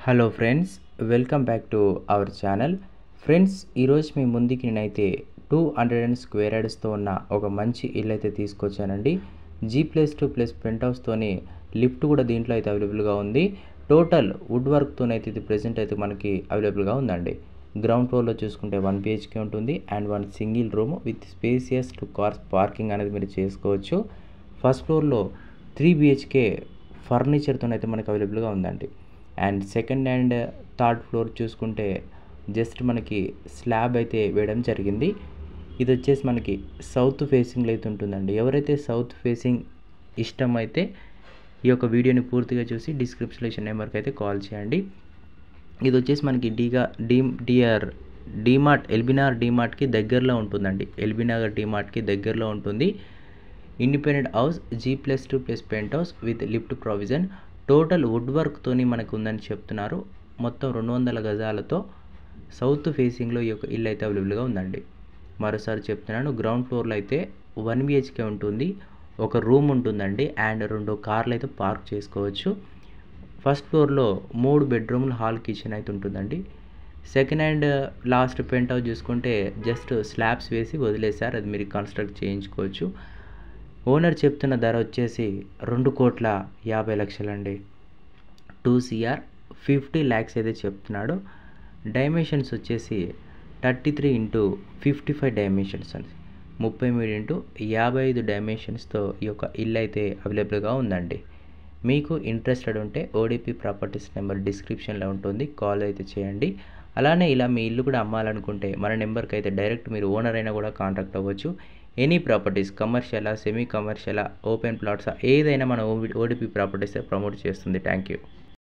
Hello friends, welcome back to our channel. Friends, ఈరోజు మీ ముందుకి నేనైతే 200 స్క్వేర్ యార్డ్స్తో ఉన్న ఒక మంచి ఇల్లు అయితే తీసుకొచ్చానండి. G+2+ పెంట్ హౌస్తోని లిఫ్ట్ కూడా దీంట్లో అయితే అవైలబుల్గా ఉంది. టోటల్ వుడ్ వర్క్తోనైతే ఇది ప్రెజెంట్ అయితే మనకి అవైలబుల్గా ఉందండి. గ్రౌండ్ ఫ్లోర్లో చూసుకుంటే 1 BHK ఉంటుంది and 1 single room with spacious 2 cars parking అనేది మీరు చేసుకోవచ్చు. ఫస్ట్ ఫ్లోర్లో 3 BHK ఫర్నిచర్తోనైతే మనకి అవైలబుల్గా ఉందండి. And second and third floor చూసుకుంటే జస్ట్ మనకి స్లాబ్ అయితే వేయడం జరిగింది. ఇది వచ్చేసి మనకి సౌత్ ఫేసింగ్లో అయితే ఉంటుందండి. ఎవరైతే సౌత్ ఫేసింగ్ ఇష్టమైతే ఈ యొక్క వీడియోని పూర్తిగా చూసి డిస్క్రిప్షన్ నెంబర్కి అయితే కాల్ చేయండి. ఇది వచ్చేసి మనకి డీమార్ట్ ఎల్బీనగర్ డీమార్ట్కి దగ్గరలో ఉంటుందండి. ఎల్బీనగర్ డీమార్ట్కి దగ్గరలో ఉంటుంది. Independent house G+2+ pent house with lift provision. Total wood వర్క్తోని మనకు ఉందని చెప్తున్నారు. మొత్తం 200 గజాలతో సౌత్ ఫేసింగ్లో ఈ యొక్క ఇల్లు అయితే అవైలబుల్గా ఉందండి. మరోసారి చెప్తున్నాను, గ్రౌండ్ ఫ్లోర్లో అయితే 1 BHK ఉంటుంది, ఒక రూమ్ ఉంటుందండి అండ్ 2 కార్లు అయితే పార్క్ చేసుకోవచ్చు. ఫస్ట్ ఫ్లోర్లో 3 బెడ్రూమ్లు, హాల్, కిచెన్ అయితే ఉంటుందండి. Second and last penthouse చూసుకుంటే జస్ట్ స్లాబ్స్ వేసి వదిలేశారు, అది మీరు కన్స్ట్రక్ట్ చేయించుకోవచ్చు. ఓనర్ చెప్తున్న ధర వచ్చేసి 2,50,00,000 అండి. 2 CR 50 lakhs అయితే చెప్తున్నాడు. డైమెన్షన్స్ వచ్చేసి 33x55 డైమెన్షన్స్ అండి. 33x55 డైమెన్షన్స్తో ఈ యొక్క ఇల్లు అయితే అవైలబుల్గా ఉందండి. మీకు ఇంట్రెస్టెడ్ ఉంటే ఓడిపి ప్రాపర్టీస్ నెంబర్ డిస్క్రిప్షన్లో ఉంటుంది, కాల్ అయితే చేయండి. అలానే ఇలా మీ ఇల్లు కూడా అమ్మాలనుకుంటే మన నెంబర్కి అయితే డైరెక్ట్ మీరు ఓనర్ అయినా కూడా కాంటాక్ట్ అవ్వచ్చు. ఎనీ ప్రాపర్టీస్, కమర్షియలా, సెమీ కమర్షియలా, ఓపెన్ ప్లాట్సా, ఏదైనా మన ఓడిపి ప్రాపర్టీస్ ప్రమోట్ చేస్తుంది. Thank you.